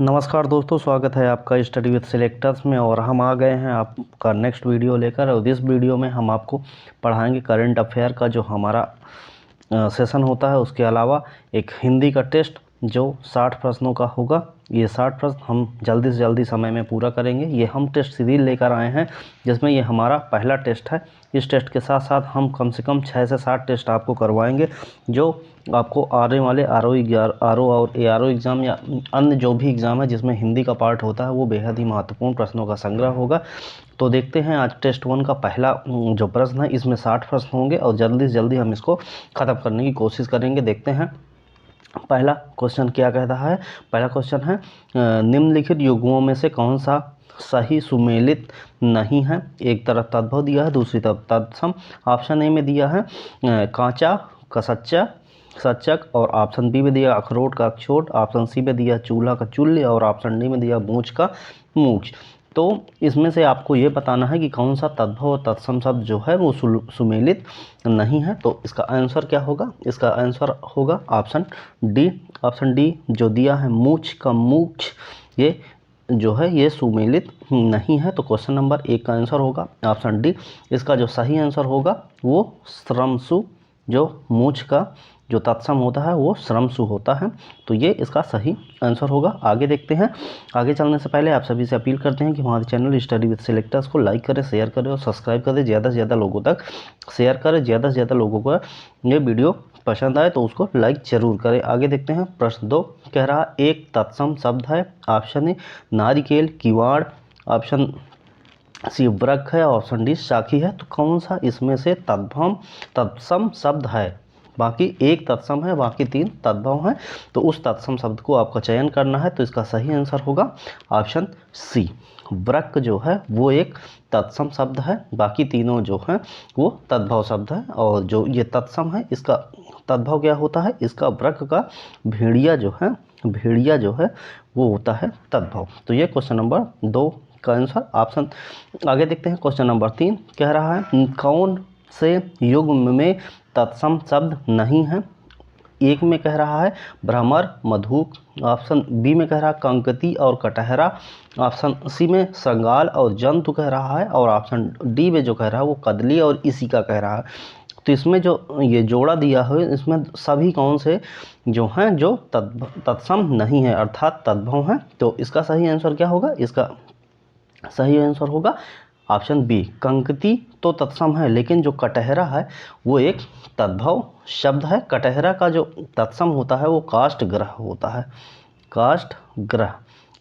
नमस्कार दोस्तों, स्वागत है आपका स्टडी विद सिलेक्टर्स में। और हम आ गए हैं आपका नेक्स्ट वीडियो लेकर। और इस वीडियो में हम आपको पढ़ाएंगे करंट अफेयर का जो हमारा सेशन होता है, उसके अलावा एक हिंदी का टेस्ट जो 60 प्रश्नों का होगा। ये 60 प्रश्न हम जल्दी से जल्दी समय में पूरा करेंगे। ये हम टेस्ट सीरीज लेकर आए हैं जिसमें ये हमारा पहला टेस्ट है। इस टेस्ट के साथ साथ हम कम से कम 6 से 7 टेस्ट आपको करवाएंगे जो आपको आने वाले आर ओ और ARO एग्ज़ाम या अन्य जो भी एग्ज़ाम है जिसमें हिंदी का पार्ट होता है वो बेहद ही महत्वपूर्ण प्रश्नों का संग्रह होगा। तो देखते हैं आज टेस्ट 1 का पहला जो प्रश्न है, इसमें 60 प्रश्न होंगे और जल्दी से जल्दी हम इसको ख़त्म करने की कोशिश करेंगे। देखते हैं पहला क्वेश्चन क्या कहता है। पहला क्वेश्चन है निम्नलिखित युग्मों में से कौन सा सही सुमेलित नहीं है। एक तरफ तद्भव दिया है, दूसरी तरफ तत्सम। ऑप्शन ए में दिया है कांचा का सच्चा सच्चक, और ऑप्शन बी में दिया अखरोट का अखरोट, ऑप्शन सी में दिया चूल्हा का चूल्हे, और ऑप्शन डी में दिया मूछ का मूछ। तो इसमें से आपको ये बताना है कि कौन सा तद्भव और तत्सम शब्द जो है वो सुमेलित नहीं है। तो इसका आंसर क्या होगा? इसका आंसर होगा ऑप्शन डी। ऑप्शन डी जो दिया है मूछ का मूछ, ये जो है ये सुमेलित नहीं है। तो क्वेश्चन नंबर 1 का आंसर होगा ऑप्शन डी। इसका जो सही आंसर होगा वो श्रमसु, जो मूछ का जो तत्सम होता है वो श्रमसु होता है। तो ये इसका सही आंसर होगा। आगे देखते हैं। आगे चलने से पहले आप सभी से अपील करते हैं कि हमारे चैनल स्टडी विद सिलेक्टर्स को लाइक करें, शेयर करें और सब्सक्राइब करें। ज़्यादा से ज़्यादा लोगों तक शेयर करें, ज़्यादा से ज़्यादा लोगों को ये वीडियो पसंद आए तो उसको लाइक जरूर करें। आगे देखते हैं। प्रश्न 2 कह रहा एक तत्सम शब्द है। ऑप्शन ए नारिकेल, किवाड़, ऑप्शन सी वृक्ष है, ऑप्शन डी साखी है। तो कौन सा इसमें से तत्सम शब्द है? बाकी एक तत्सम है, बाकी 3 तद्भव हैं। तो उस तत्सम शब्द को आपका चयन करना है। तो इसका सही आंसर होगा ऑप्शन सी। वृक्ष जो है वो एक तत्सम शब्द है, बाकी तीनों जो हैं वो तद्भव शब्द है। और जो ये तत्सम है इसका तद्भव क्या होता है? इसका वृक्ष का भेड़िया जो है वो होता है तद्भव। तो ये क्वेश्चन नंबर 2 का आंसर ऑप्शन। आगे देखते हैं। क्वेश्चन नंबर 3 कह रहा है कौन से युग्म में तत्सम शब्द नहीं है। एक में कह रहा है भ्रमर, मधुक, ऑप्शन बी में कह रहा है कंकती और कटहरा, ऑप्शन सी में श्रृंगाल और जंतु कह रहा है, और ऑप्शन डी में जो कह रहा है वो कदली और इसी का कह रहा है। तो इसमें जो ये जोड़ा दिया है इसमें सभी कौन से जो हैं जो तत्सम नहीं है अर्थात तद्भव हैं। तो इसका सही आंसर क्या होगा? इसका सही आंसर होगा ऑप्शन बी। कंकती तो तत्सम है, लेकिन जो कटहरा है वो एक तद्भव शब्द है। कटहरा का जो तत्सम होता है वो काष्ठ ग्रह होता है, काष्ठ ग्रह।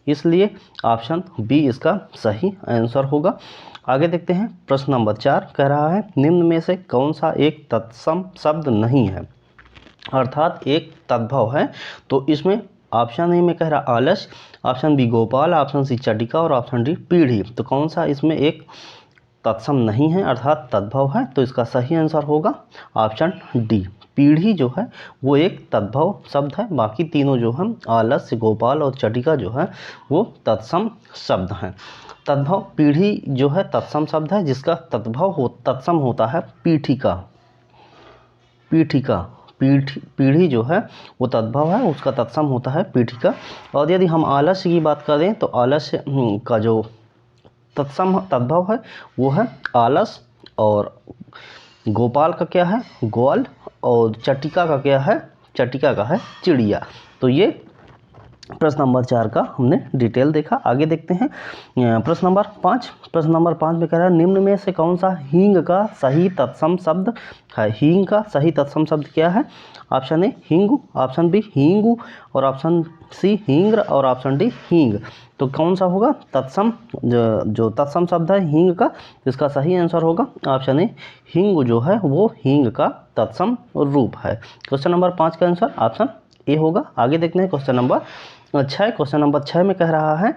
इसलिए ऑप्शन बी इसका सही आंसर होगा। आगे देखते हैं। प्रश्न नंबर 4 कह रहा है निम्न में से कौन सा एक तत्सम शब्द नहीं है अर्थात एक तद्भव है। तो इसमें ऑप्शन ए में कह रहा आलस, ऑप्शन बी गोपाल, ऑप्शन सी चटिका और ऑप्शन डी पीढ़ी। तो कौन सा इसमें एक तत्सम नहीं है अर्थात तद्भव है? तो इसका सही आंसर होगा ऑप्शन डी। पीढ़ी जो है वो एक तद्भव शब्द है, बाकी तीनों जो हैं आलस्य, गोपाल और चटिका जो है वो तत्सम शब्द हैं। तद्भव पीढ़ी जो है तत्सम शब्द है, जिसका तत्सम होता है पीठिका। पीढ़ी जो है वो तद्भव है, उसका तत्सम होता है पीठिका। और यदि हम आलस्य की बात करें तो आलस्य का जो तद्भव है वो है आलस, और गोपाल का क्या है? ग्वाल, और चटिका का क्या है? चटिका का है चिड़िया। तो ये प्रश्न नंबर 4 का हमने डिटेल देखा। आगे देखते हैं। प्रश्न नंबर 5 में कह रहा है निम्न में से कौन सा हींग का सही तत्सम शब्द है। हींग का सही तत्सम शब्द क्या है? ऑप्शन ए हिंगू, ऑप्शन बी हींगू, और ऑप्शन सी हींग्र, और ऑप्शन डी हींग। तो कौन सा होगा तत्सम जो तत्सम शब्द है हींग का? इसका सही आंसर होगा ऑप्शन ए हिंगू जो है वो हींग का तत्सम रूप है। क्वेश्चन नंबर 5 का आंसर ऑप्शन ए होगा। आगे देखते हैं क्वेश्चन नंबर 6। क्वेश्चन नंबर 6 में कह रहा है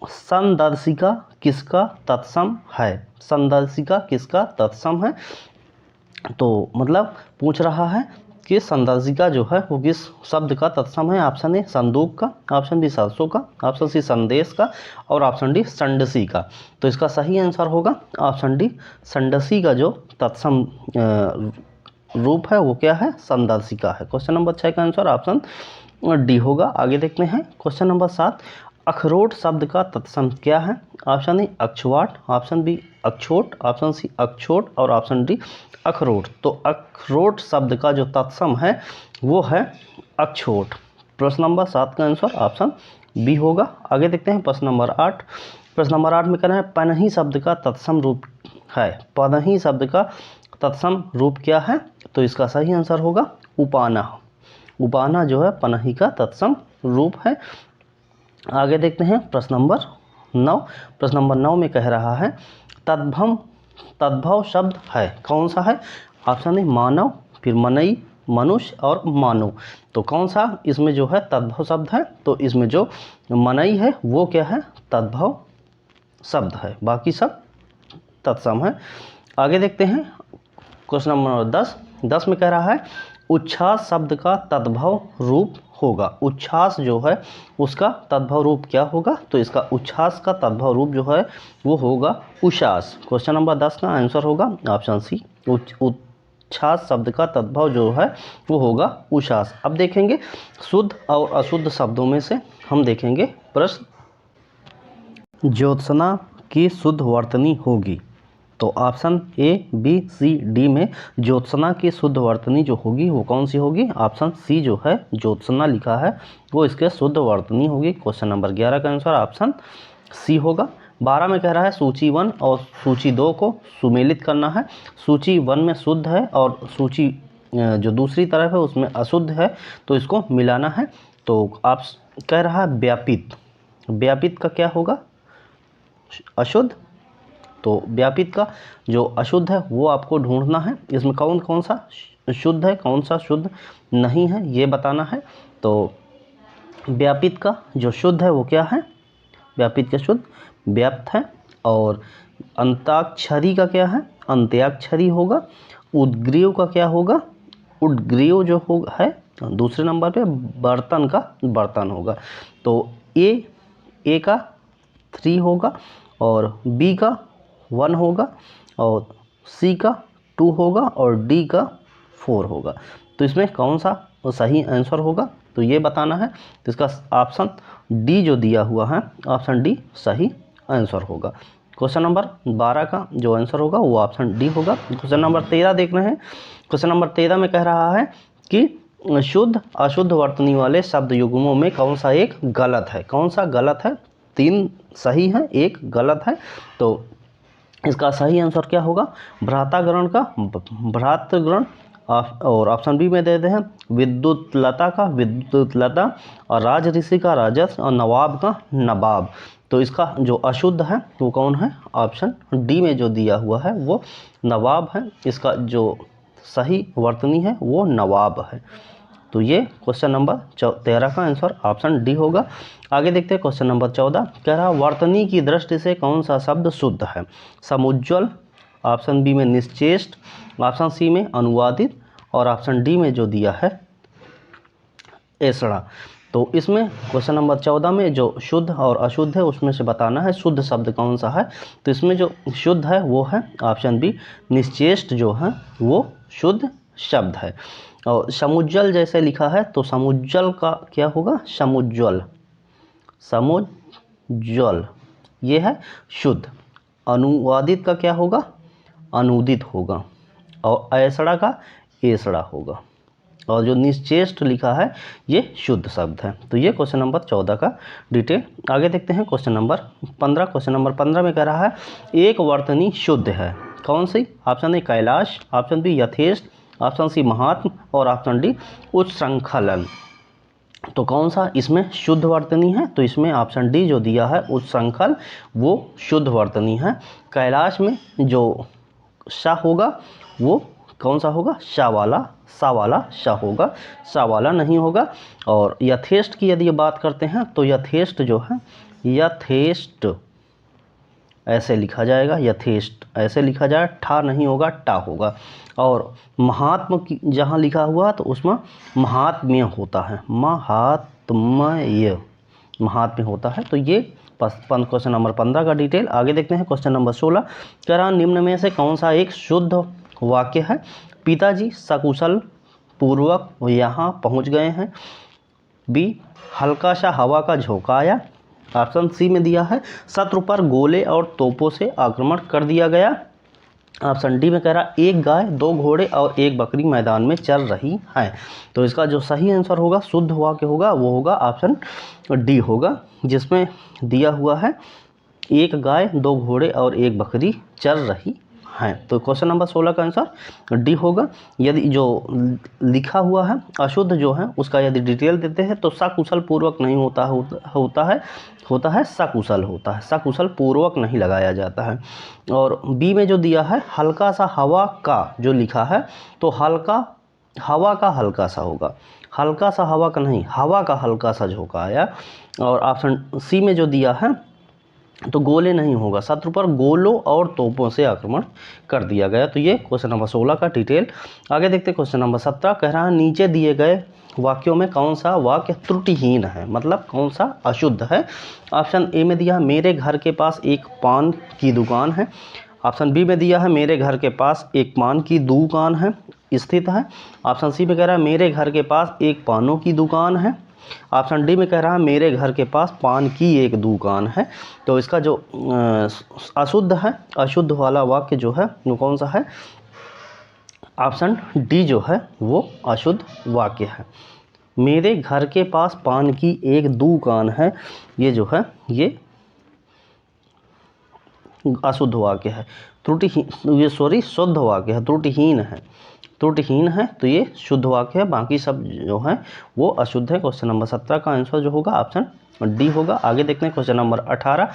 संदर्शिका किसका तत्सम है। संदर्शिका किसका तत्सम है? तो मतलब पूछ रहा है कि संदर्शिका जो है वो किस शब्द का तत्सम है। ऑप्शन ए संदूक का, ऑप्शन बी सरसों का, ऑप्शन सी संदेश का, और ऑप्शन डी संडसी का। तो इसका सही आंसर होगा ऑप्शन डी। संडसी का जो तत्सम रूप है वो क्या है? संदर्शिका है। क्वेश्चन नंबर 6 का आंसर ऑप्शन डी होगा। आगे देखते हैं क्वेश्चन नंबर 7, अखरोट शब्द का तत्सम क्या है? ऑप्शन ए अक्षवाट, ऑप्शन बी अक्षोट, ऑप्शन सी अक्षोट और ऑप्शन डी अखरोट। तो अखरोट शब्द का जो तत्सम है वो है अक्षोट। प्रश्न नंबर 7 का आंसर ऑप्शन बी होगा। आगे देखते हैं प्रश्न नंबर 8। प्रश्न नंबर 8 में कहना है पनही शब्द का तत्सम रूप है। पनही शब्द का तत्सम रूप क्या है? तो इसका सही आंसर होगा उपाना। उपाना जो है पनही का तत्सम रूप है। आगे देखते हैं प्रश्न नंबर 9। प्रश्न नंबर 9 में कह रहा है तद्भव शब्द है, कौन सा है? ऑप्शन ए मानव, फिर मनई, मनुष्य और मानव। तो कौन सा इसमें जो है तद्भव शब्द है? तो इसमें जो मनई है वो क्या है? तद्भव शब्द है, बाकी सब तत्सम है। आगे देखते हैं क्वेश्चन नंबर 10। 10 में कह रहा है उच्छ्वास शब्द का तद्भव रूप होगा। उच्छ्वास जो है उसका तद्भव रूप क्या होगा? तो इसका उच्छ्वास का तद्भव रूप जो है वो होगा उषास। क्वेश्चन नंबर 10 का आंसर होगा ऑप्शन सी। उच्छ्वास शब्द का तद्भव जो है वो होगा उषास। अब देखेंगे शुद्ध और अशुद्ध शब्दों में से हम देखेंगे प्रश्न, ज्योत्सना की शुद्ध वर्तनी होगी। तो option A B C D में ज्योत्सना की शुद्ध वर्तनी जो होगी वो कौन सी होगी? ऑप्शन सी जो है ज्योत्सना लिखा है वो इसके शुद्ध वर्तनी होगी। क्वेश्चन नंबर 11 का आंसर ऑप्शन सी होगा। 12 में कह रहा है सूची 1 और सूची 2 को सुमेलित करना है। सूची 1 में शुद्ध है और सूची जो दूसरी तरफ है उसमें अशुद्ध है, तो इसको मिलाना है। तो आप कह रहा है व्यापित, व्यापित का क्या होगा? अशुद्ध। तो व्यापित का जो अशुद्ध है वो आपको ढूंढना है। इसमें कौन कौन सा शुद्ध है, कौन सा शुद्ध नहीं है, ये बताना है। तो व्यापित का जो शुद्ध है वो क्या है? व्यापित का शुद्ध व्याप्त है। और अंताक्षरी का क्या है? अंत्याक्षरी होगा। उद्ग्रीव का क्या होगा? उद्ग्रीव जो होगा है दूसरे नंबर पे बर्तन का बर्तन होगा। तो ए का 3 होगा और बी का 1 होगा और सी का 2 होगा और डी का 4 होगा। तो इसमें कौन सा सही आंसर होगा तो ये बताना है। तो इसका ऑप्शन डी जो दिया हुआ है ऑप्शन डी सही आंसर होगा। क्वेश्चन नंबर 12 का जो आंसर होगा वो ऑप्शन डी होगा। क्वेश्चन नंबर 13 देख रहे हैं। क्वेश्चन नंबर 13 में कह रहा है कि शुद्ध अशुद्ध वर्तनी वाले शब्द युग्मों में कौन सा एक गलत है? कौन सा गलत है? 3 सही है, 1 गलत है। तो इसका सही आंसर क्या होगा? भ्राताग्रण का भ्रातृगण और ऑप्शन बी में देते हैं विद्युतलता का विद्युतलता और राज ऋषि का राजस और नवाब का नवाब। तो इसका जो अशुद्ध है वो कौन है? ऑप्शन डी में जो दिया हुआ है वो नवाब है। इसका जो सही वर्तनी है वो नवाब है। तो ये क्वेश्चन नंबर 13 का आंसर ऑप्शन डी होगा। आगे देखते हैं क्वेश्चन नंबर 14। कह रहा वर्तनी की दृष्टि से कौन सा शब्द शुद्ध है? समुज्ज्वल, ऑप्शन बी में निश्चेष्ट, ऑप्शन सी में अनुवादित और ऑप्शन डी में जो दिया है ऐसड़ा। तो इसमें क्वेश्चन नंबर 14 में जो शुद्ध और अशुद्ध है उसमें से बताना है शुद्ध शब्द कौन सा है। तो इसमें जो शुद्ध है वो है ऑप्शन बी निश्चेष्ट जो है वो शुद्ध शब्द है। और समुज्ज्वल जैसे लिखा है तो समुज्ज्वल का क्या होगा? समुज्ज्वल, समुज्ज्वल ये है शुद्ध। अनुवादित का क्या होगा? अनुदित होगा। और ऐसड़ा का ऐसड़ा होगा। और जो निश्चेष्ट लिखा है ये शुद्ध शब्द है। तो ये क्वेश्चन नंबर 14 का डिटेल। आगे देखते हैं क्वेश्चन नंबर 15। क्वेश्चन नंबर 15 में कह रहा है एक वर्तनी शुद्ध है, कौन सी? Option A Kailash, option B यथेष्ट, ऑप्शन सी महात्म और ऑप्शन डी उच्छृंखलन। तो कौन सा इसमें शुद्ध वर्तनी है? तो इसमें ऑप्शन डी जो दिया है उच्छृंखल वो शुद्ध वर्तनी है। कैलाश में जो सा होगा वो कौन सा होगा? सा वाला, सा वाला सा होगा, सा वाला नहीं होगा। और यथेष्ट की यदि बात करते हैं तो यथेष्ट जो है यथेष्ट ऐसे लिखा जाएगा, यथेष्ट ऐसे लिखा जाए, ठा नहीं होगा टा होगा। और महात्म की जहाँ लिखा हुआ तो उसमें महात्म्य होता है, महात्म्य महात्म्य होता है। तो ये क्वेश्चन नंबर 15 का डिटेल। आगे देखते हैं क्वेश्चन नंबर 16। कह रहा निम्न में से कौन सा एक शुद्ध वाक्य है? पिताजी सकुशल पूर्वक यहाँ पहुँच गए हैं। बी हल्का सा हवा का झोंका आया। ऑप्शन सी में दिया है शत्रु पर गोले और तोपों से आक्रमण कर दिया गया। ऑप्शन डी में कह रहा एक गाय, 2 घोड़े और 1 बकरी मैदान में चल रही है। तो इसका जो सही आंसर होगा शुद्ध वाक्य होगा वो होगा ऑप्शन डी होगा, जिसमें दिया हुआ है 1 गाय, 2 घोड़े और 1 बकरी चल रही हैं। तो क्वेश्चन नंबर 16 का आंसर डी होगा। यदि जो लिखा हुआ है अशुद्ध जो है उसका यदि डिटेल देते हैं तो सकुशल पूर्वक नहीं होता है सकुशल होता है, सकुशल पूर्वक नहीं लगाया जाता है। और बी में जो दिया है हल्का सा हवा का जो लिखा है तो हवा का हल्का सा होगा, हल्का सा हवा का नहीं, हवा का हल्का सा झोंका आया। और ऑप्शन सी में जो दिया है तो गोले नहीं होगा, शत्रु पर गोलों और तोपों से आक्रमण कर दिया गया। तो ये क्वेश्चन नंबर 16 का डिटेल। आगे देखते हैं क्वेश्चन नंबर 17 कह रहा है नीचे दिए गए वाक्यों में कौन सा वाक्य त्रुटिहीन है, मतलब कौन सा अशुद्ध है। ऑप्शन ए में दिया मेरे घर के पास एक पान की दुकान है। ऑप्शन बी में दिया है मेरे घर के पास एक पान की दुकान है स्थित है। ऑप्शन सी में कह रहा है मेरे घर के पास एक पानों की दुकान है। ऑप्शन डी में कह रहा है मेरे घर के पास पान की एक दुकान है। तो इसका जो अशुद्ध है, अशुद्ध वाला वाक्य जो है वो कौन सा है, ऑप्शन डी जो है वो अशुद्ध वाक्य है। मेरे घर के पास पान की एक दुकान है, ये जो है ये अशुद्ध वाक्य है। शुद्ध वाक्य है, त्रुटिहीन है तो ये शुद्ध वाक्य है, बाकी सब जो है वो अशुद्ध है। क्वेश्चन नंबर 17 का आंसर जो होगा ऑप्शन डी होगा। आगे देखते हैं क्वेश्चन नंबर 18।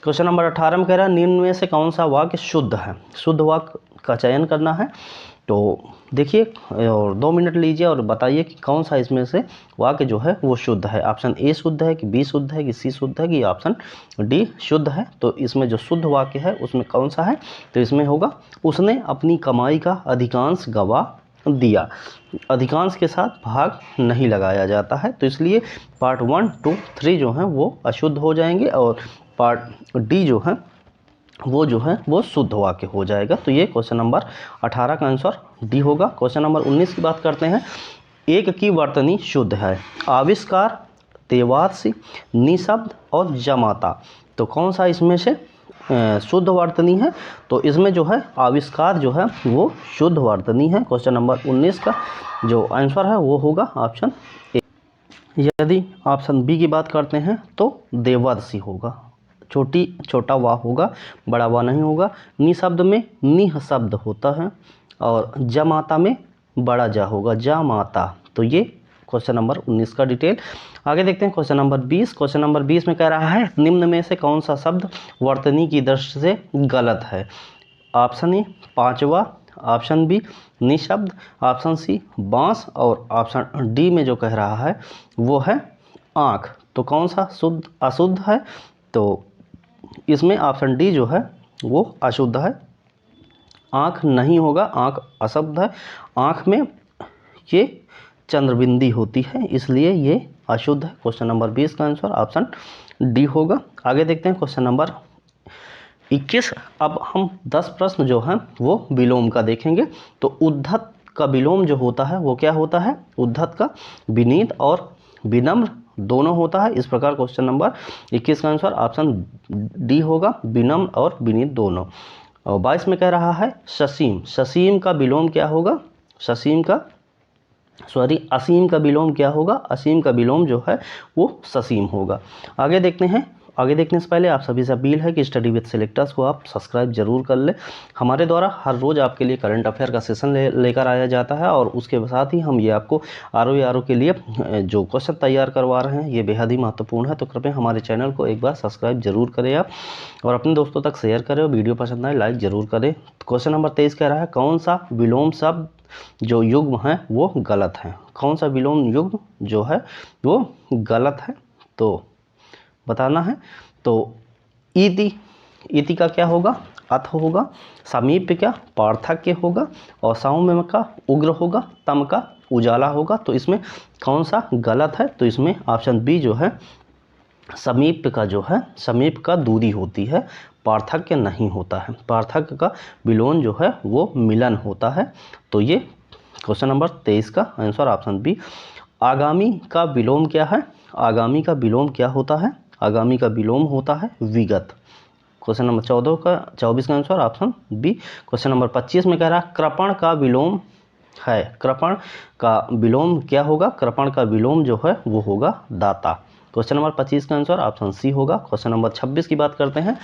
क्वेश्चन नंबर 18 में कह रहा है निम्न में से कौन सा वाक्य शुद्ध है, शुद्ध वाक्य का चयन करना है। तो देखिए और 2 मिनट लीजिए और बताइए कि कौन सा इसमें से वाक्य जो है वो शुद्ध है। ऑप्शन ए शुद्ध है कि बी शुद्ध है कि सी शुद्ध है कि ऑप्शन डी शुद्ध है। तो इसमें जो शुद्ध वाक्य है उसमें कौन सा है, तो इसमें होगा उसने अपनी कमाई का अधिकांश गवा दिया। अधिकांश के साथ भाग नहीं लगाया जाता है, तो इसलिए पार्ट 1, 2, 3 जो हैं वो अशुद्ध हो जाएंगे और पार्ट डी जो है वो शुद्ध वाक्य हो जाएगा। तो ये क्वेश्चन नंबर 18 का आंसर डी होगा। क्वेश्चन नंबर 19 की बात करते हैं। एक की वर्तनी शुद्ध है, आविष्कार, तेवासी, निशब्द और जमाता। तो कौन सा इसमें से शुद्ध वर्तनी है, तो इसमें जो है आविष्कार जो है वो शुद्ध वर्तनी है। क्वेश्चन नंबर 19 का जो आंसर है वो होगा ऑप्शन ए। यदि ऑप्शन बी की बात करते हैं तो देवर्षि होगा, छोटा वाह होगा, बड़ा वाह नहीं होगा। निशब्द में निह शब्द होता है और जमाता में बड़ा जा होगा, जामाता। तो ये क्वेश्चन नंबर 19 का डिटेल। आगे देखते हैं क्वेश्चन नंबर 20। क्वेश्चन नंबर 20 में कह रहा है निम्न में से कौन सा शब्द वर्तनी की दृष्टि से गलत है। ऑप्शन ए पांचवा, ऑप्शन बी निशब्द, ऑप्शन सी बांस और ऑप्शन डी में जो कह रहा है वो है आँख। तो कौन सा शुद्ध अशुद्ध है, तो इसमें ऑप्शन डी जो है वो अशुद्ध है। आँख नहीं होगा, आँख अशुद्ध है। आँख में ये चंद्रबिंदी होती है, इसलिए ये अशुद्ध है। क्वेश्चन नंबर 20 का आंसर ऑप्शन डी होगा। आगे देखते हैं क्वेश्चन नंबर 21। अब हम 10 प्रश्न जो हैं वो विलोम का देखेंगे। तो उद्धत का विलोम जो होता है वो क्या होता है, उद्धत का विनीत और विनम्र दोनों होता है। इस प्रकार क्वेश्चन नंबर 21 का आंसर ऑप्शन डी होगा, विनम्र और विनीत दोनों। और 22 में कह रहा है ससीम, ससीम का विलोम क्या होगा, असीम का विलोम क्या होगा, असीम का विलोम जो है वो ससीम होगा। आगे देखते हैं। आगे देखने से पहले आप सभी से अपील है कि स्टडी विद सिलेक्टर्स को आप सब्सक्राइब जरूर कर लें। हमारे द्वारा हर रोज़ आपके लिए करंट अफेयर का सेशन लेकर आया जाता है और उसके साथ ही हम ये आपको आर के लिए जो क्वेश्चन तैयार करवा रहे हैं ये बेहद ही महत्वपूर्ण है। तो कृपया हमारे चैनल को एक बार सब्सक्राइब जरूर करें आप और अपने दोस्तों तक शेयर करें और वीडियो पसंद आए लाइक ज़रूर करें। क्वेश्चन नंबर 23 कह रहा है कौन सा विलोम शब्द जो युग्म है वो गलत है, कौन सा विलोम युग्म जो है वो गलत है, तो बताना है। तो इति का क्या होगा, अथ होगा। समीप क्या पार्थक्य होगा और सौम्य का उग्र होगा, तम का उजाला होगा। तो इसमें कौन सा गलत है, तो इसमें ऑप्शन बी जो है समीप का जो है, समीप का दूरी होती है, पार्थक्य नहीं होता है। पार्थक्य का विलोम जो है वो मिलन होता है। तो ये क्वेश्चन नंबर 23 का आंसर ऑप्शन बी। आगामी का विलोम क्या है? आगामी का विलोम क्या होता है? आगामी का विलोम होता है विगत। क्वेश्चन नंबर 24 का answer option B. Question number 25 में कह रहा है कृपण का विलोम है। कृपण का विलोम क्या होगा? कृपण का विलोम जो है वो होगा दाता। क्वेश्चन नंबर 25 का आंसर ऑप्शन सी होगा। क्वेश्चन नंबर 26 की बात करते हैं।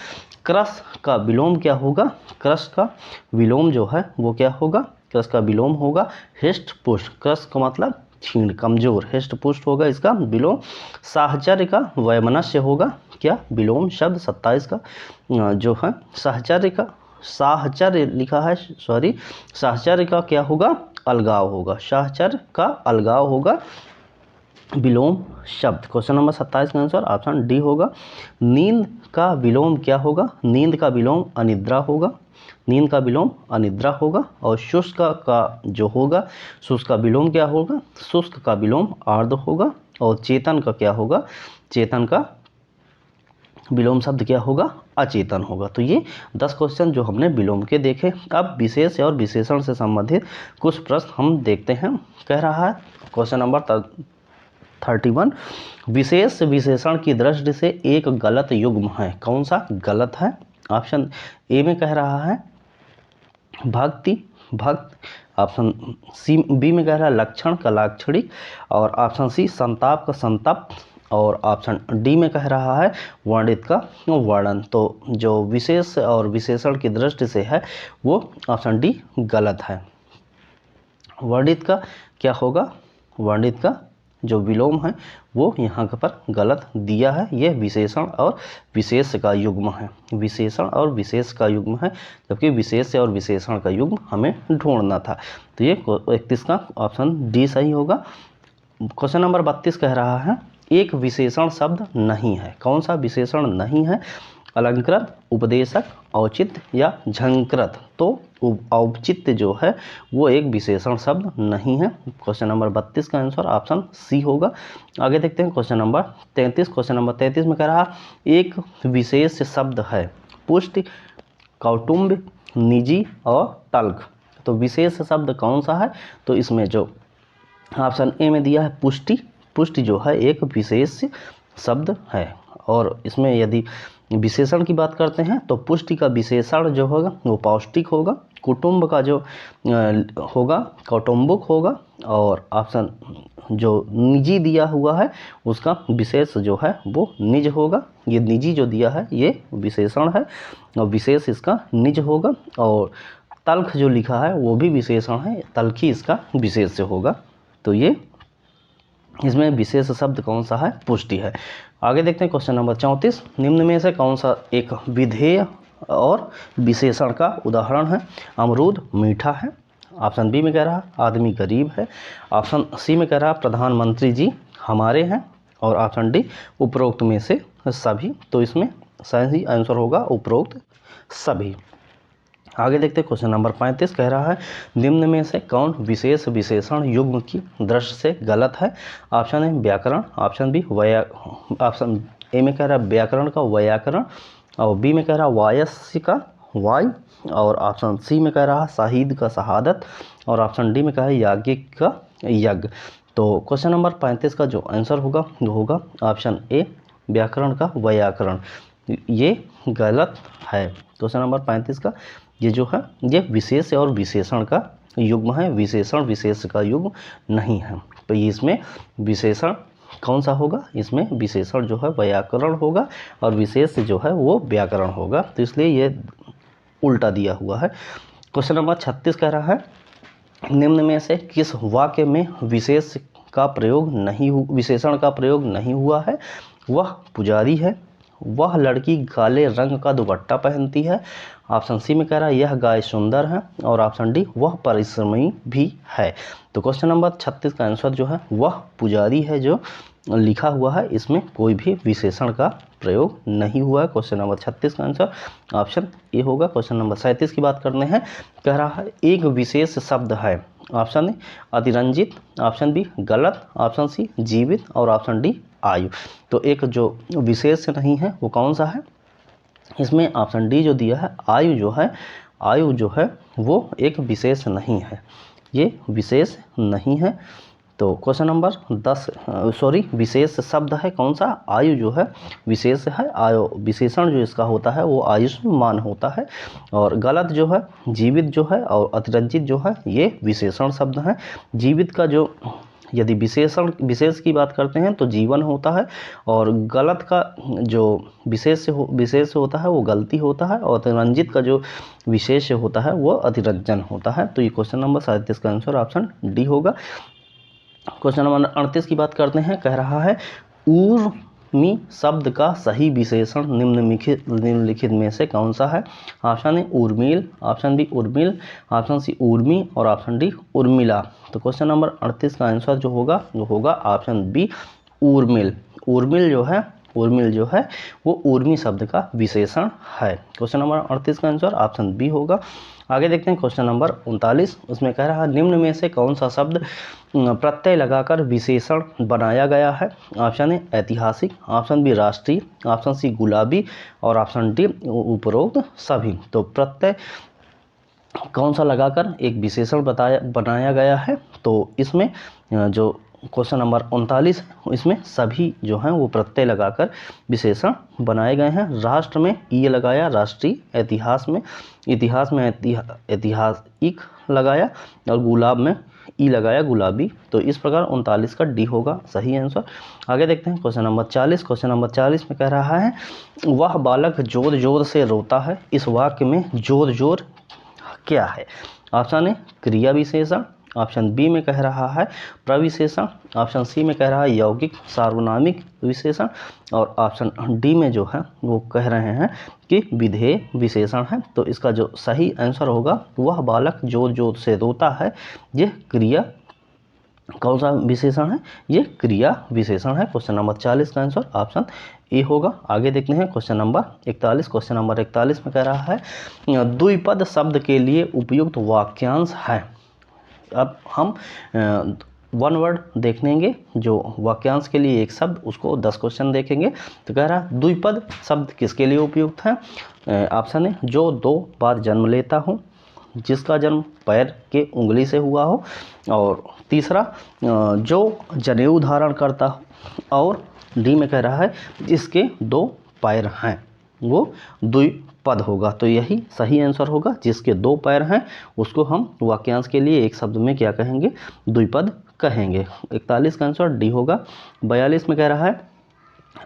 क्रस का विलोम क्या होगा? क्रस का विलोम जो है वो क्या होगा? क्रस का विलोम होगा हिष्ट पुष्ट। क्रस का मतलब क्षीण, कमजोर। हिष्ट पुष्ट होगा इसका विलोम। साहचर्य का वैमनस्य होगा क्या? विलोम शब्द 27 का जो है साहचर्य का, साहचर्य लिखा है, सॉरी, साहचर्य का क्या होगा? अलगाव होगा। साहचर्य का अलगाव होगा विलोम शब्द। क्वेश्चन नंबर 27 का आंसर ऑप्शन डी होगा। नींद का विलोम क्या होगा? नींद का विलोम अनिद्रा होगा। नींद का विलोम अनिद्रा होगा। और शुष्क का जो होगा, शुष्क का विलोम क्या होगा? शुष्क का विलोम आर्द्र होगा। और चेतन का क्या होगा? चेतन का विलोम शब्द क्या होगा? अचेतन होगा। तो ये 10 क्वेश्चन जो हमने विलोम के देखे। अब विशेष और विशेषण से संबंधित कुछ प्रश्न हम देखते हैं। कह रहा है क्वेश्चन नंबर 31, विशेष विशेषण की दृष्टि से एक गलत युग्म है। कौन सा गलत है? ऑप्शन ए में कह रहा है भक्ति, भक्त। ऑप्शन सी, बी में कह रहा है लक्षण का लाक्षणिक। और ऑप्शन सी संताप का संतप्त। और ऑप्शन डी में कह रहा है वर्णित का वर्णन। तो जो विशेष और विशेषण की दृष्टि से है वो ऑप्शन डी गलत है। वर्णित का क्या होगा? वर्णित का जो विलोम है वो यहाँ पर गलत दिया है। यह विशेषण और विशेष का युग्म है। विशेषण और विशेष का युग्म है, जबकि विशेष और विशेषण का युग्म हमें ढूंढना था। तो ये 31 का ऑप्शन डी सही होगा। क्वेश्चन नंबर 32 कह रहा है एक विशेषण शब्द नहीं है। कौन सा विशेषण नहीं है? अलंकृत, उपदेशक, औचित्य या झंकृत। तो औचित्य जो है वो एक विशेषण शब्द नहीं है। क्वेश्चन नंबर 32 का आंसर ऑप्शन सी होगा। आगे देखते हैं क्वेश्चन नंबर 33। क्वेश्चन नंबर 33 में कह रहा एक विशेष शब्द है पुष्टि, कौटुंब, निजी और तल्ख। तो विशेष शब्द कौन सा है? तो इसमें जो ऑप्शन ए में दिया है पुष्टि। पुष्टि जो है एक विशेष शब्द है। और इसमें यदि विशेषण की बात करते हैं तो पुष्टि का विशेषण जो होगा वो पौष्टिक होगा। कुटुंब का जो होगा कौटुंबिक होगा। और ऑप्शन जो निजी दिया हुआ है उसका विशेष जो है वो निज होगा। ये निजी जो दिया है ये विशेषण है और विशेष इसका निज होगा। और तल्ख जो लिखा है वो भी विशेषण है, तल्खी इसका विशेष होगा। तो ये इसमें विशेष शब्द कौन सा है? पुष्टि है। आगे देखते हैं क्वेश्चन नंबर 34, निम्न में से कौन सा एक विधेय और विशेषण का उदाहरण है? अमरूद मीठा है। ऑप्शन बी में कह रहा आदमी गरीब है। ऑप्शन सी में कह रहा प्रधानमंत्री जी हमारे हैं। और ऑप्शन डी उपरोक्त में से सभी। तो इसमें सही आंसर होगा उपरोक्त सभी। आगे देखते हैं क्वेश्चन नंबर 35 कह रहा है निम्न में से कौन विशेष विशेषण युग्म की दृष्टि से गलत है? ऑप्शन ए व्याकरण, ऑप्शन बी ऑप्शन ए में कह रहा है व्याकरण का व्याकरण। और बी में कह रहा वायस्य का वाय। और ऑप्शन सी में कह रहा शाहिद का शहादत। और ऑप्शन डी में कह रहा याज्ञिक का यज्ञ। तो क्वेश्चन नंबर 35 का जो आंसर होगा वो होगा ऑप्शन ए व्याकरण का व्याकरण। ये गलत है। क्वेश्चन नंबर 35 का ये जो है ये विशेष और विशेषण का युग्म है। विशेषण विशेष का युग्म नहीं है। तो ये इसमें विशेषण कौन सा होगा? इसमें विशेषण जो है व्याकरण होगा और विशेष जो है वो व्याकरण होगा। तो इसलिए ये उल्टा दिया हुआ है। क्वेश्चन नंबर 36 कह रहा है निम्न में से किस वाक्य में विशेष का प्रयोग नहीं विशेषण का प्रयोग नहीं हुआ है? वह पुजारी है। वह लड़की काले रंग का दुपट्टा पहनती है। ऑप्शन सी में कह रहा है यह गाय सुंदर है। और ऑप्शन डी वह परिश्रमी भी है। तो क्वेश्चन नंबर 36 का आंसर जो है वह पुजारी है जो लिखा हुआ है, इसमें कोई भी विशेषण का प्रयोग नहीं हुआ है। क्वेश्चन नंबर 36 का आंसर ऑप्शन ए होगा। क्वेश्चन नंबर 37 की बात करते हैं। कह रहा है एक विशेष शब्द है। ऑप्शन ए अतिरंजित, ऑप्शन बी गलत, ऑप्शन सी जीवित और ऑप्शन डी आयु। तो एक जो विशेष नहीं है वो कौन सा है? इसमें ऑप्शन डी जो दिया है आयु जो है वो एक विशेष नहीं है। ये विशेष नहीं है। तो क्वेश्चन नंबर 10 विशेष शब्द है कौन सा, आयु जो है विशेष है, आयु विशेषण जो इसका होता है वो आयुष्मान होता है। और गलत जो है जीवित जो है, और अतिरंजित जो है ये विशेषण शब्द हैं। जीवित का जो यदि विशेष की बात करते हैं तो जीवन होता है, और गलत का जो विशेष होता है वो गलती होता है, और अतिरंजित का जो विशेष होता है वो अतिरंजन होता है। तो ये क्वेश्चन नंबर 37 का आंसर ऑप्शन डी होगा। क्वेश्चन नंबर 38 की बात करते हैं, कह रहा है ऊर्मी शब्द का सही विशेषण निम्नलिखित में से कौन सा है। ऑप्शन ए उर्मिल, ऑप्शन बी उर्मिल, ऑप्शन सी उर्मी और ऑप्शन डी उर्मिला। तो क्वेश्चन नंबर 38 का आंसर जो होगा ऑप्शन बी उर्मिल। उर्मिल जो है वो उर्मी शब्द का विशेषण है। क्वेश्चन नंबर 38 का आंसर ऑप्शन बी होगा। आगे देखते हैं क्वेश्चन नंबर 39, उसमें कह रहा है निम्न में से कौन सा शब्द प्रत्यय लगाकर विशेषण बनाया गया है। ऑप्शन ए ऐतिहासिक, ऑप्शन बी राष्ट्रीय, ऑप्शन सी गुलाबी और ऑप्शन डी उपरोक्त सभी। तो प्रत्यय कौन सा लगाकर एक विशेषण बनाया गया है, तो इसमें जो क्वेश्चन नंबर 39 इसमें सभी जो हैं वो प्रत्यय लगाकर विशेषण बनाए गए हैं। राष्ट्र में ई लगाया राष्ट्रीय, इतिहास में ऐतिहासिक लगाया, और गुलाब में ई लगाया गुलाबी। तो इस प्रकार 39 का डी होगा सही आंसर। आगे देखते हैं क्वेश्चन नंबर 40। क्वेश्चन नंबर 40 में कह रहा है वह बालक जोर जोर से रोता है। इस वाक्य में जोर जोर क्या है। ऑप्शन ए क्रिया विशेषण, ऑप्शन बी में कह रहा है प्रविशेषण, ऑप्शन सी में कह रहा है यौगिक सार्वनामिक विशेषण, और ऑप्शन डी में जो है वो कह रहे हैं कि विधेय विशेषण है। तो इसका जो सही आंसर होगा वह बालक जोर जोर से रोता है, ये क्रिया कौन सा विशेषण है, ये क्रिया विशेषण है। क्वेश्चन नंबर 40 का आंसर ऑप्शन ए होगा। आगे देखते हैं क्वेश्चन नंबर 41। क्वेश्चन नंबर 41 में कह रहा है द्विपद शब्द के लिए उपयुक्त वाक्यांश है। अब हम वन वर्ड देखेंगे, जो वाक्यांश के लिए एक शब्द, उसको 10 क्वेश्चन देखेंगे। तो कह रहा है द्विपद शब्द किसके लिए उपयुक्त है। ऑप्शन है जो 2 बार जन्म लेता हूँ, जिसका जन्म पैर के उंगली से हुआ हो, और तीसरा जो जनेऊ धारण करता हो, और डी में कह रहा है जिसके 2 पैर हैं, वो द्विपद होगा। तो यही सही आंसर होगा, जिसके 2 पैर हैं उसको हम वाक्यांश के लिए एक शब्द में क्या कहेंगे, द्विपद कहेंगे। 41 का आंसर डी होगा। 42 में कह रहा है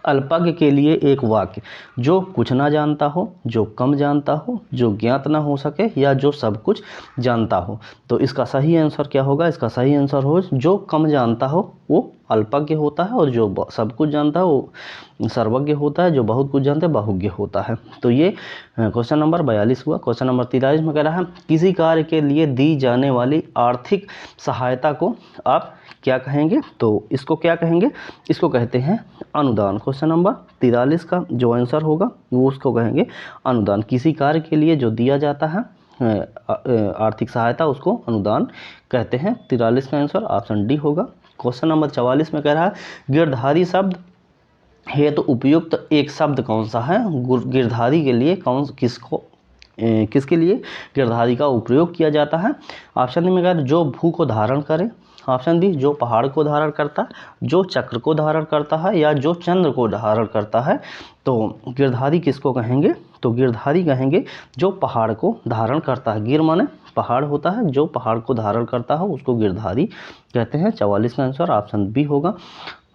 अल्पज्ञ के लिए एक वाक्य, जो कुछ ना जानता हो, जो कम जानता हो, जो ज्ञात ना हो सके, या जो सब कुछ जानता हो। तो इसका सही आंसर क्या होगा, इसका सही आंसर हो जो कम जानता हो वो अल्पज्ञ होता है, और जो सब कुछ जानता है वो सर्वज्ञ होता है, जो बहुत कुछ जानते हैं बहुज्ञ होता है। तो ये क्वेश्चन नंबर 42 हुआ। क्वेश्चन नंबर 43 में कह रहा है किसी कार्य के लिए दी जाने वाली आर्थिक सहायता को आप क्या कहेंगे। तो इसको क्या कहेंगे, इसको कहते हैं अनुदान। क्वेश्चन नंबर 43 का जो आंसर होगा वो उसको कहेंगे अनुदान। किसी कार्य के लिए जो दिया जाता है आर्थिक सहायता, उसको अनुदान कहते हैं। 43 का आंसर ऑप्शन डी होगा। क्वेश्चन नंबर 44 में कह रहा है गिरधारी शब्द हेतु उपयुक्त एक शब्द कौन सा है। गिरधारी के लिए किसके लिए गिरधारी का उपयोग किया जाता है। ऑप्शन में कह रहा है जो भू को धारण करे, ऑप्शन बी जो पहाड़ को धारण करता, जो चक्र को धारण करता है, या जो चंद्र को धारण करता है। तो गिरधारी किसको कहेंगे, तो गिरधारी कहेंगे जो पहाड़ को धारण करता है। गिर माने पहाड़ होता है, जो पहाड़ को धारण करता है उसको गिरधारी कहते हैं। 44 का आंसर ऑप्शन बी होगा।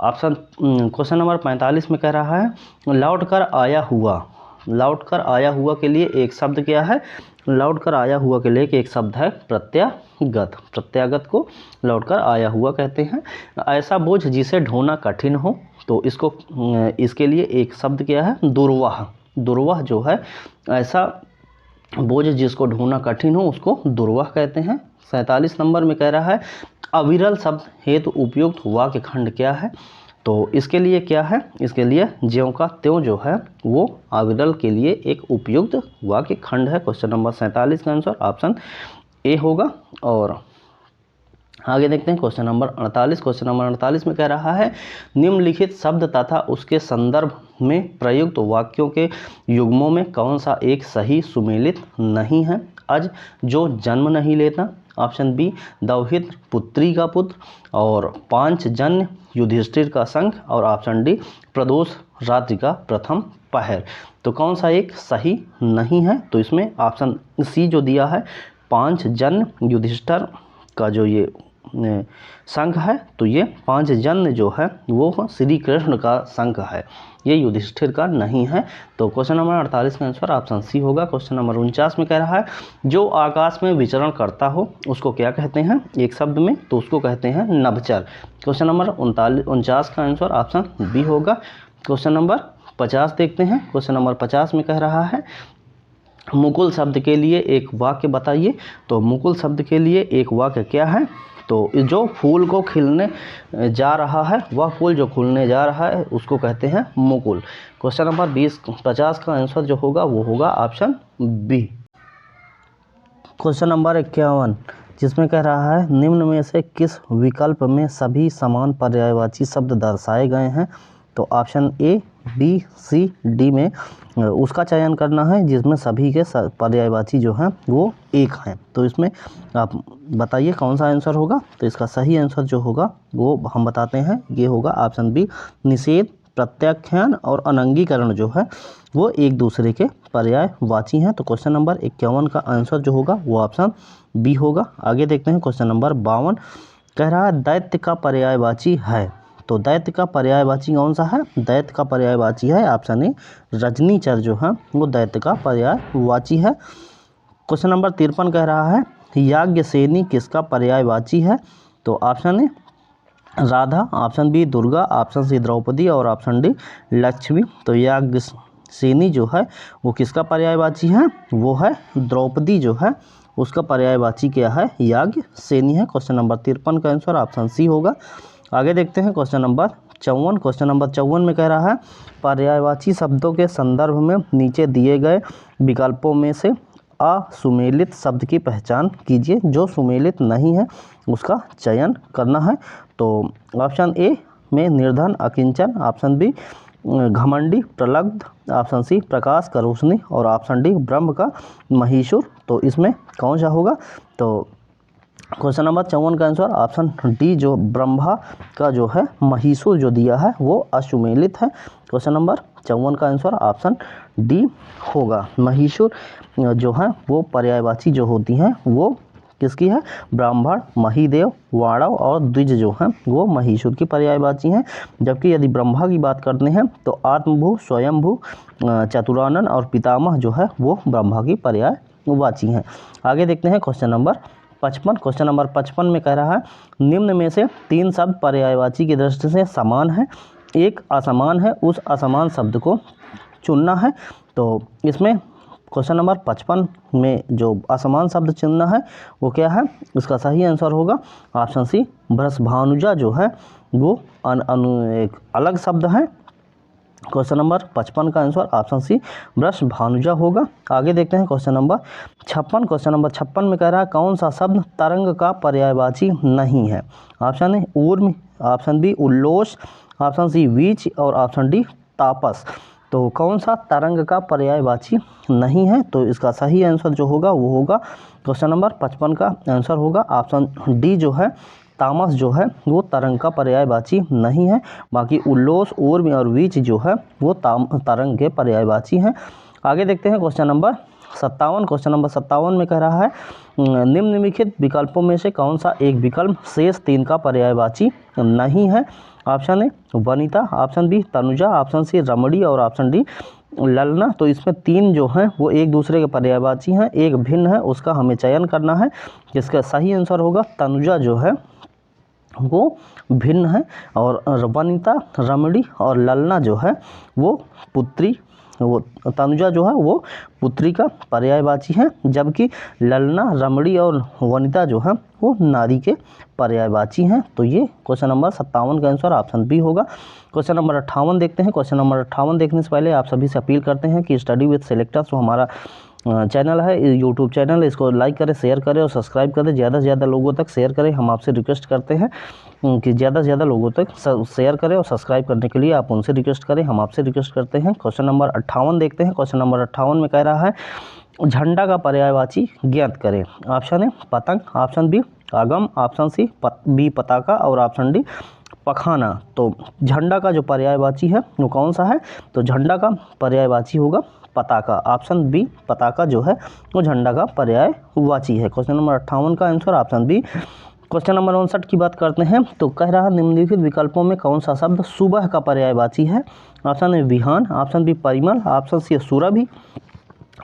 क्वेश्चन नंबर 45 में कह रहा है लौट कर आया हुआ के लिए एक शब्द क्या है। लौट कर आया हुआ के लिए एक शब्द है प्रत्यागत को लौट कर आया हुआ कहते हैं। ऐसा बोझ जिसे ढोना कठिन हो, तो इसके लिए एक शब्द क्या है, दुर्वाह जो है ऐसा बोझ जिसको ढोना कठिन हो उसको दुर्वाह कहते हैं। 47 नंबर में कह रहा है अविरल शब्द हेतु उपयुक्त वाक्य खंड क्या है। तो इसके लिए क्या है, इसके लिए ज्यों का त्यों जो है वो अविरल के लिए एक उपयुक्त वाक्य खंड है। क्वेश्चन नंबर 47 का आंसर ऑप्शन ए होगा। और आगे देखते हैं क्वेश्चन नंबर 48। क्वेश्चन नंबर 48 में कह रहा है निम्नलिखित शब्द तथा उसके संदर्भ में प्रयुक्त वाक्यों के युग्मों में कौन सा एक सही सुमेलित नहीं है। अज जो जन्म नहीं लेता। ऑप्शन बी दवहित पुत्री का पुत्र। और पांचजन्य युधिष्ठिर का संघ। और ऑप्शन डी प्रदोष रात्रि का प्रथम पहर। तो कौन सा एक सही नहीं है? तो इसमें ऑप्शन सी जो दिया है पांचजन्य युधिष्ठिर का जो ये संघ है, तो ये पांचजन्य जो है वो श्री कृष्ण का संघ है, ये युधिष्ठिर का नहीं है। तो क्वेश्चन नंबर 48 का आंसर ऑप्शन सी होगा। क्वेश्चन नंबर 49 में कह रहा है जो आकाश में विचरण करता हो उसको क्या कहते हैं? एक शब्द में, तो उसको कहते हैं नभचर। क्वेश्चन नंबर 49 का आंसर ऑप्शन बी होगा। क्वेश्चन नंबर 50 देखते हैं। क्वेश्चन नंबर 50 में कह रहा है मुकुल शब्द के लिए एक वाक्य बताइए। तो मुकुल शब्द के लिए एक वाक्य क्या है? तो जो फूल को खिलने जा रहा है, वह फूल जो खुलने जा रहा है उसको कहते हैं मुकुल। क्वेश्चन नंबर 50 का आंसर जो होगा वो होगा ऑप्शन बी। क्वेश्चन नंबर 51 जिसमें कह रहा है निम्न में से किस विकल्प में सभी समान पर्यायवाची शब्द दर्शाए गए हैं? तो option A, B, C, D में उसका चयन करना है जिसमें सभी के पर्यायवाची जो हैं वो एक हैं। तो इसमें आप बताइए कौन सा आंसर होगा? तो इसका सही आंसर जो होगा वो हम बताते हैं, ये होगा ऑप्शन बी। निषेध, प्रत्याख्यान और अनंगीकरण जो है वो एक दूसरे के पर्यायवाची हैं। तो क्वेश्चन नंबर 51 का आंसर जो होगा वो ऑप्शन बी होगा। आगे देखते हैं क्वेश्चन नंबर 52 कह रहा है दैत्य का पर्यायवाची है। तो दैत्य का पर्यायवाची कौन सा है? दैत्य का पर्यायवाची है ऑप्शन ए रजनीचर जो है वो दैत्य का पर्यायवाची है। क्वेश्चन नंबर 53 कह रहा है याज्ञसेनी किसका पर्यायवाची है? तो option A Radha, option B Durga, option C Draupadi और ऑप्शन डी लक्ष्मी। तो याज्ञसेनी जो है वो किसका पर्यायवाची है? वो है द्रौपदी जो है उसका पर्यायवाची क्या है? याज्ञसेनी है। क्वेश्चन नंबर 53 का आंसर ऑप्शन सी होगा। आगे देखते हैं क्वेश्चन नंबर 54। क्वेश्चन नंबर 54 में कह रहा है पर्यायवाची शब्दों के संदर्भ में नीचे दिए गए विकल्पों में से असुमेलित शब्द की पहचान कीजिए। जो सुमेलित नहीं है उसका चयन करना है। तो ऑप्शन ए में निर्धन, अकिंचन, ऑप्शन बी घमंडी, प्रलब्ध, ऑप्शन सी प्रकाश का रोशनी और ऑप्शन डी ब्रह्म का महिषुर। तो इसमें कौन सा होगा? तो क्वेश्चन नंबर 54 का आंसर ऑप्शन डी जो ब्रह्मा का जो है महिषुर जो दिया है वो असुमेलित है। क्वेश्चन नंबर 54 का आंसर ऑप्शन डी होगा। महिषुर जो है वो पर्यायवाची जो होती हैं वो किसकी है? ब्राह्मण, महिदेव, वाणव और द्विज जो हैं वो महिषुर की पर्यायवाची हैं। जबकि यदि ब्रह्मा की बात करते हैं तो आत्मभू, स्वयंभू, चतुरानन और पितामह जो है वो ब्रह्मा की पर्यायवाची हैं। आगे देखते हैं क्वेश्चन नंबर 55। क्वेश्चन नंबर 55 में कह रहा है निम्न में से 3 शब्द पर्यायवाची की दृष्टि से समान है, एक असमान है, उस असमान शब्द को चुनना है। तो इसमें क्वेश्चन नंबर 55 में जो असमान शब्द चुनना है वो क्या है? इसका सही आंसर होगा ऑप्शन सी वृषभानुजा जो है वो एक अलग शब्द है। क्वेश्चन नंबर 55 का आंसर ऑप्शन सी वृषभानुजा होगा। आगे देखते हैं क्वेश्चन नंबर 56। क्वेश्चन नंबर 56 में कह रहा है कौन सा शब्द तरंग का पर्यायवाची नहीं है? ऑप्शन ए ऊर्म, ऑप्शन बी उल्लोस, ऑप्शन सी वीच और ऑप्शन डी तापस। तो कौन सा तरंग का पर्यायवाची नहीं है? तो इसका सही आंसर जो होगा वो होगा क्वेश्चन नंबर 55 का आंसर होगा ऑप्शन डी जो है तामस जो है वो तरंग का पर्यायवाची नहीं है। बाकी उल्लोस, ऊर्म और वीच जो है वो तरंग के पर्यायवाची हैं। आगे देखते हैं क्वेश्चन नंबर 57। क्वेश्चन नंबर 57 में कह रहा है निम्नलिखित विकल्पों में से कौन सा एक विकल्प शेष 3 का पर्यायवाची नहीं है? ऑप्शन ए वनिता, ऑप्शन बी तनुजा, ऑप्शन सी रमणी और ऑप्शन डी ललना। तो इसमें 3 जो हैं वो एक दूसरे के पर्यायवाची हैं, एक भिन्न है, उसका हमें चयन करना है। जिसका सही आंसर होगा तनुजा जो है वो भिन्न है और वनिता, रमणी और ललना जो है वो पुत्री, वो तनुजा जो है वो पुत्री का पर्यायवाची है, जबकि ललना, रमणी और वनिता जो है वो नारी के पर्यायवाची हैं। तो ये क्वेश्चन नंबर 57 का आंसर ऑप्शन बी होगा। क्वेश्चन नंबर 58 देखते हैं। क्वेश्चन नंबर 58 देखने से पहले आप सभी से अपील करते हैं कि स्टडी विद सेलेक्टर्स जो हमारा चैनल है, यूट्यूब चैनल, इसको लाइक करें, शेयर करें और सब्सक्राइब करें। ज़्यादा से ज़्यादा लोगों तक शेयर करें। हम आपसे रिक्वेस्ट करते हैं कि ज़्यादा से ज़्यादा लोगों तक शेयर करें और सब्सक्राइब करने के लिए आप उनसे रिक्वेस्ट करें, हम आपसे रिक्वेस्ट करते हैं। क्वेश्चन नंबर 58 देखते हैं। क्वेश्चन नंबर 58 में कह रहा है झंडा का पर्यायवाची ज्ञात करें। ऑप्शन ए पतंग, ऑप्शन बी आगम, ऑप्शन सी बी पताका और ऑप्शन डी पखाना। तो झंडा का जो पर्यायवाची है वो कौन सा है? तो झंडा का पर्यायवाची होगा पताका। ऑप्शन बी पताका जो है वो झंडा का पर्यायवाची है। क्वेश्चन नंबर 58 का answer option B. Question number 59 की बात करते हैं। तो कह रहा है निम्नलिखित विकल्पों में कौन सा शब्द सुबह का पर्यायवाची है? ऑप्शन ए विहान, ऑप्शन बी परिमल, ऑप्शन सी सुरभि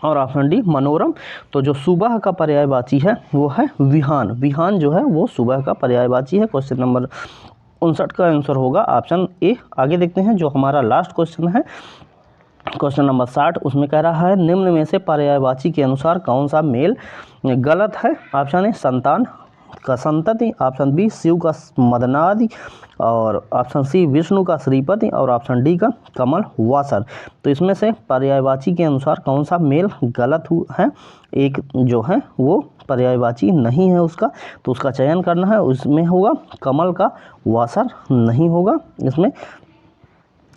और ऑप्शन डी मनोरम। तो जो सुबह का पर्यायवाची है वो है विहान। विहान जो है वो सुबह का पर्यायवाची है। क्वेश्चन नंबर 59 का आंसर होगा ऑप्शन ए। आगे देखते हैं जो हमारा लास्ट क्वेश्चन है, क्वेश्चन नंबर 60, उसमें कह रहा है निम्न में से पर्यायवाची के अनुसार कौन सा मेल गलत है? ऑप्शन ए संतान का संतति, ऑप्शन बी शिव का मदनादि और ऑप्शन सी विष्णु का श्रीपति और ऑप्शन डी का कमल वासर। तो इसमें से पर्यायवाची के अनुसार कौन सा मेल गलत है? एक जो है वो पर्यायवाची नहीं है उसका, तो उसका चयन करना है। उसमें होगा कमल का वासर नहीं होगा। इसमें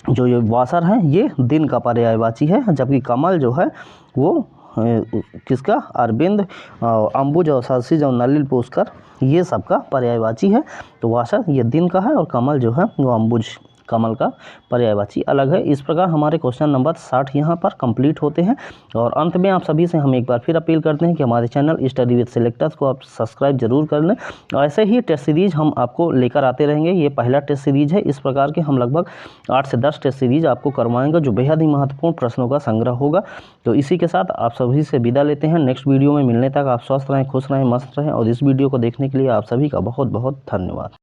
जो ये वासर है ये दिन का पर्यायवाची है, जबकि कमल जो है वो किसका? अरविंद, अंबुज और सरसिज और नलिनी पुष्कर ये सब का पर्यायवाची है। तो वासर ये दिन का है और कमल जो है वो अंबुज कमल का पर्यायवाची अलग है। इस प्रकार हमारे क्वेश्चन नंबर 60 यहाँ पर कंप्लीट होते हैं। और अंत में आप सभी से हम एक बार फिर अपील करते हैं कि हमारे चैनल स्टडी विद सिलेक्टर्स को आप सब्सक्राइब जरूर कर लें। ऐसे ही टेस्ट सीरीज हम आपको लेकर आते रहेंगे। ये पहला टेस्ट सीरीज है। इस प्रकार के हम लगभग 8 से 10 टेस्ट सीरीज आपको करवाएंगे जो बेहद ही महत्वपूर्ण प्रश्नों का संग्रह होगा। तो इसी के साथ आप सभी से विदा लेते हैं। नेक्स्ट वीडियो में मिलने तक आप स्वस्थ रहें, खुश रहें, मस्त रहें और इस वीडियो को देखने के लिए आप सभी का बहुत बहुत धन्यवाद।